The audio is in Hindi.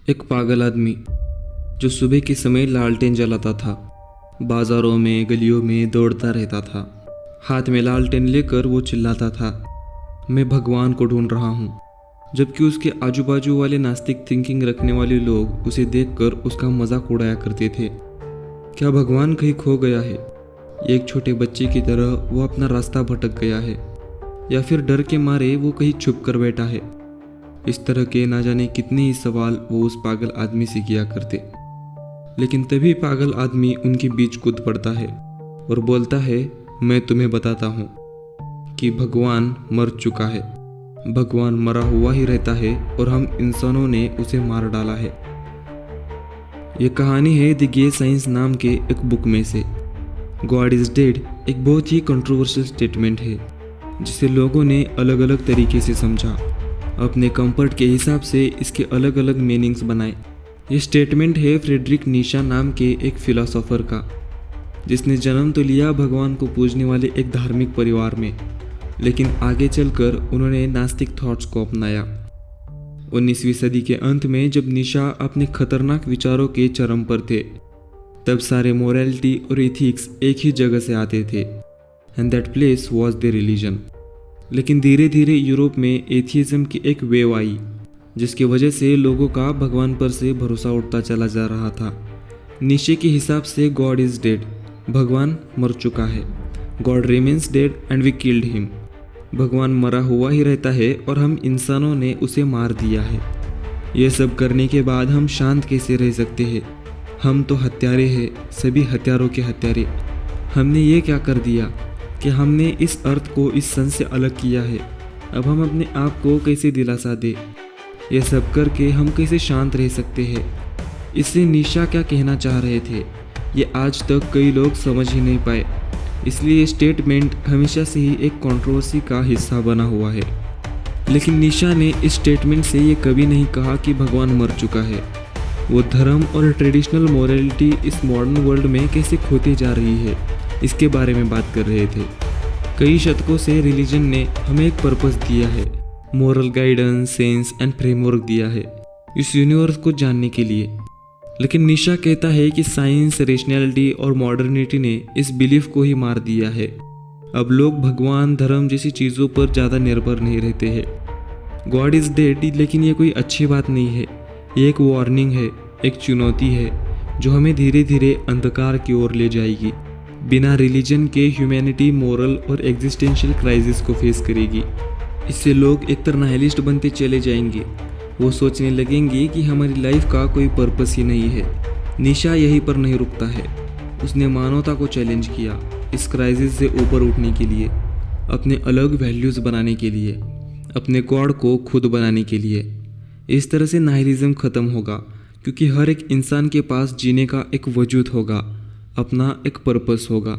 एक पागल आदमी जो सुबह के समय लालटेन जलाता था, बाजारों में गलियों में दौड़ता रहता था। हाथ में लालटेन लेकर वो चिल्लाता था, मैं भगवान को ढूंढ रहा हूँ। जबकि उसके आजू बाजू वाले नास्तिक थिंकिंग रखने वाले लोग उसे देखकर उसका मजाक उड़ाया करते थे। क्या भगवान कहीं खो गया है? एक छोटे बच्चे की तरह वो अपना रास्ता भटक गया है, या फिर डर के मारे वो कहीं छुप कर बैठा है? इस तरह के ना जाने कितने ही सवाल वो उस पागल आदमी से किया करते। लेकिन तभी पागल आदमी उनके बीच कूद पड़ता है और बोलता है, मैं तुम्हें बताता हूँ कि भगवान मर चुका है। भगवान मरा हुआ ही रहता है और हम इंसानों ने उसे मार डाला है। ये कहानी है द गे साइंस नाम के एक बुक में से। गॉड इज डेड एक बहुत ही कंट्रोवर्शियल स्टेटमेंट है जिसे लोगों ने अलग अलग तरीके से समझा, अपने कंफर्ट के हिसाब से इसके अलग अलग मीनिंग्स बनाए। ये स्टेटमेंट है फ्रेडरिक नीशा नाम के एक फिलोसोफर का, जिसने जन्म तो लिया भगवान को पूजने वाले एक धार्मिक परिवार में, लेकिन आगे चलकर उन्होंने नास्तिक थॉट्स को अपनाया। 19वीं सदी के अंत में जब नीशा अपने खतरनाक विचारों के चरम पर थे, तब सारे मोरालिटी और एथिक्स एक ही जगह से आते थे, and that place was the religion. लेकिन धीरे धीरे यूरोप में एथियज्म की एक वेव आई, जिसकी वजह से लोगों का भगवान पर से भरोसा उठता चला जा रहा था। नीशे के हिसाब से गॉड इज डेड, भगवान मर चुका है। God remains dead and we killed him, भगवान मरा हुआ ही रहता है और हम इंसानों ने उसे मार दिया है। ये सब करने के बाद हम शांत कैसे रह सकते हैं? हम तो हत्यारे हैं, सभी हत्यारों के हत्यारे। हमने ये क्या कर दिया कि हमने इस अर्थ को इस सन से अलग किया है। अब हम अपने आप को कैसे दिलासा दे? ये सब करके हम कैसे शांत रह सकते हैं? इससे नीशा क्या कहना चाह रहे थे, ये आज तक कई लोग समझ ही नहीं पाए। इसलिए ये स्टेटमेंट हमेशा से ही एक कंट्रोवर्सी का हिस्सा बना हुआ है। लेकिन नीशा ने इस स्टेटमेंट से ये कभी नहीं कहा कि भगवान मर चुका है। वो धर्म और ट्रेडिशनल मोरालिटी इस मॉडर्न वर्ल्ड में कैसे खोती जा रही है, इसके बारे में बात कर रहे थे। कई शतकों से रिलीजन ने हमें एक पर्पस दिया है, moral guidance, sense and framework दिया है इस यूनिवर्स को जानने के लिए। लेकिन नीशा कहता है कि साइंस, रेशनैलिटी और मॉडर्निटी ने इस बिलीफ को ही मार दिया है। अब लोग भगवान, धर्म जैसी चीज़ों पर ज़्यादा निर्भर नहीं रहते हैं। गॉड इज़ डेड, लेकिन ये कोई अच्छी बात नहीं है। ये एक वार्निंग है, एक चुनौती है जो हमें धीरे धीरे अंधकार की ओर ले जाएगी। बिना रिलीजन के ह्यूमैनिटी मोरल और एग्जिस्टेंशियल क्राइसिस को फेस करेगी। इससे लोग एक तरह नाइलिस्ट बनते चले जाएंगे। वो सोचने लगेंगे कि हमारी लाइफ का कोई पर्पस ही नहीं है। नीशा यहीं पर नहीं रुकता है। उसने मानवता को चैलेंज किया इस क्राइसिस से ऊपर उठने के लिए, अपने अलग वैल्यूज़ बनाने के लिए, अपने गॉड को खुद बनाने के लिए। इस तरह से नाइलिज्म ख़त्म होगा, क्योंकि हर एक इंसान के पास जीने का एक वजूद होगा, अपना एक पर्पस होगा।